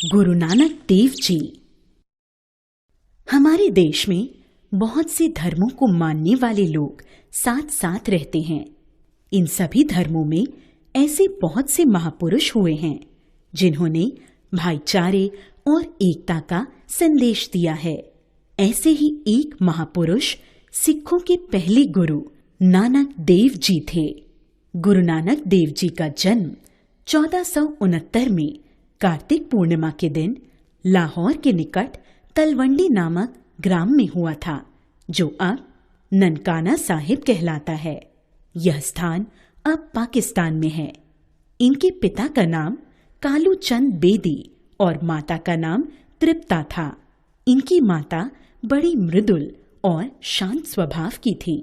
गुरु नानक देव जी। हमारे देश में बहुत से धर्मों को मानने वाले लोग साथ साथ रहते हैं। इन सभी धर्मों में ऐसे बहुत से महापुरुष हुए हैं जिन्होंने भाईचारे और एकता का संदेश दिया है। ऐसे ही एक महापुरुष सिखों के पहले गुरु नानक देव जी थे। गुरु नानक देव जी का जन्म 1469 में कार्तिक पूर्णिमा के दिन लाहौर के निकट तलवंडी नामक ग्राम में हुआ था, जो अब ननकाना साहिब कहलाता है। यह स्थान अब पाकिस्तान में है। इनके पिता का नाम कालू चंद बेदी और माता का नाम तृप्ता था। इनकी माता बड़ी मृदुल और शांत स्वभाव की थी।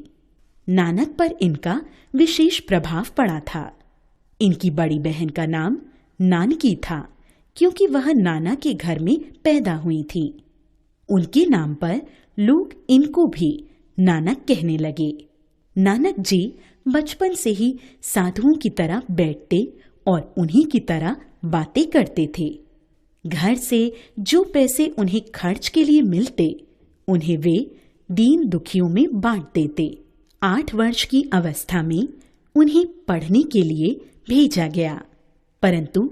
नानक पर इनका विशेष प्रभाव पड़ा था। इनकी बड़ी बहन का नाम नानकी था, क्योंकि वह नाना के घर में पैदा हुई थी। उनके नाम पर लोग इनको भी नानक कहने लगे। नानक जी बचपन से ही साधुओं की तरह बैठते और उन्हीं की तरह बातें करते थे। घर से जो पैसे उन्हें खर्च के लिए मिलते, उन्हें वे दीन दुखियों में बांट देते। 8 वर्ष की अवस्था में उन्हें पढ़ने के लिए भेजा गया, परंतु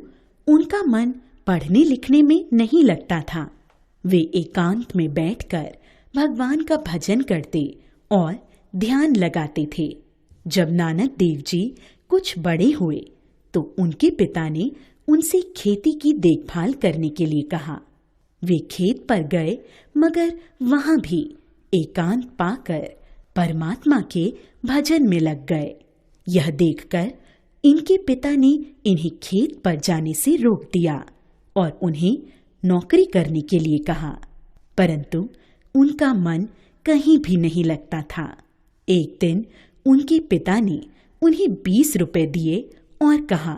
उनका मन पढ़ने लिखने में नहीं लगता था। वे एकांत में बैठकर भगवान का भजन करते और ध्यान लगाते थे। जब नानक देव जी कुछ बड़े हुए तो उनके पिता ने उनसे खेती की देखभाल करने के लिए कहा। वे खेत पर गए, मगर वहां भी एकांत पाकर परमात्मा के भजन में लग गए। यह देखकर इनके पिता ने इन्हें खेत पर जाने से रोक दिया और उन्हें नौकरी करने के लिए कहा, परंतु उनका मन कहीं भी नहीं लगता था। एक दिन उनके पिता ने उन्हें 20 रुपए दिए और कहा,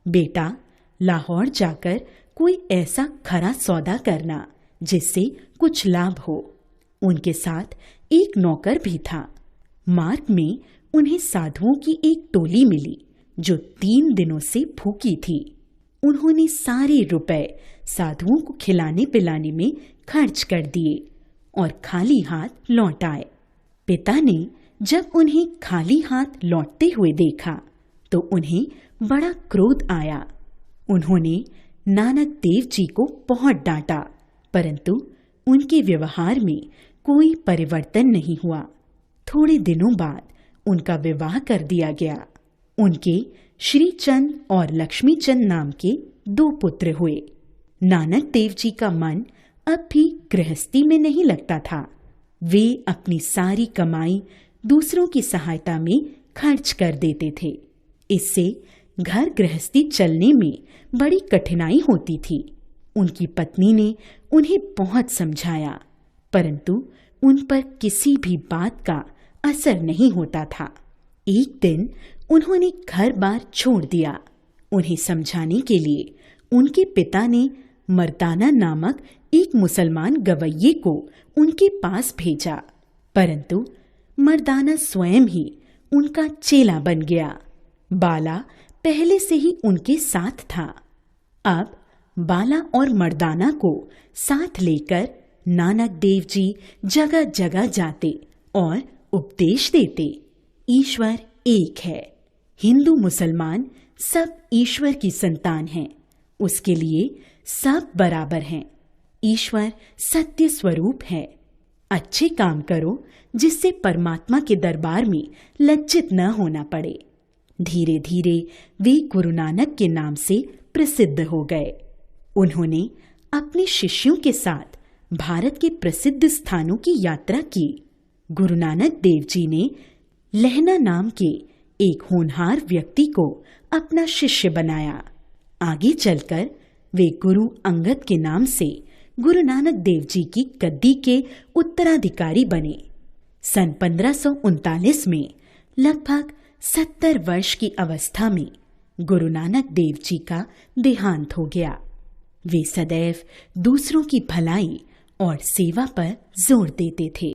बेटा, लाहौर जाकर कोई ऐसा खरा सौदा करना जिससे कुछ लाभ हो। उनके साथ एक नौकर भी था। मार्ग में उन्हें साधुओं की एक टोली मिली जो 3 दिनों से भूखी थी। उन्होंने सारे रुपए साधुओं को खिलाने पिलाने में खर्च कर दिए और खाली हाथ लौट आए। पिता ने जब उन्हें खाली हाथ लौटते हुए देखा तो उन्हें बड़ा क्रोध आया। उन्होंने नानक देव जी को बहुत डांटा, परंतु उनके व्यवहार में कोई परिवर्तन नहीं हुआ। थोड़े दिनों बाद उनका विवाह कर दिया गया। उनके श्री चंद और लक्ष्मी चंद नाम के 2 पुत्र हुए। नानक देव जी का मन अब भी गृहस्थी में नहीं लगता था। वे अपनी सारी कमाई दूसरों की सहायता में खर्च कर देते थे। इससे घर गृहस्थी चलने में बड़ी कठिनाई होती थी। उनकी पत्नी ने उन्हें बहुत समझाया, परंतु उन पर किसी भी बात का असर नहीं होता था। एक दिन उन्होंने घर बार छोड़ दिया। उन्हें समझाने के लिए उनके पिता ने मर्दाना नामक एक मुसलमान गवैये को उनके पास भेजा, परंतु मर्दाना स्वयं ही उनका चेला बन गया। बाला पहले से ही उनके साथ था। अब बाला और मर्दाना को साथ लेकर नानक देव जी जगह जगह जाते और उपदेश देते। ईश्वर एक है। हिंदू मुसलमान सब ईश्वर की संतान हैं। उसके लिए सब बराबर हैं। ईश्वर सत्य स्वरूप है। अच्छे काम करो जिससे परमात्मा के दरबार में लज्जित न होना पड़े। धीरे धीरे वे गुरु नानक के नाम से प्रसिद्ध हो गए। उन्होंने अपने शिष्यों के साथ भारत के प्रसिद्ध स्थानों की यात्रा की। गुरु नानक देव जी ने लहना नाम के एक होनहार व्यक्ति को अपना शिष्य बनाया। आगे चलकर वे गुरु अंगद के नाम से गुरु नानक देव जी की गद्दी के उत्तराधिकारी बने। सन 1539 में लगभग 70 वर्ष की अवस्था में गुरु नानक देव जी का देहांत हो गया। वे सदैव दूसरों की भलाई और सेवा पर जोर देते थे।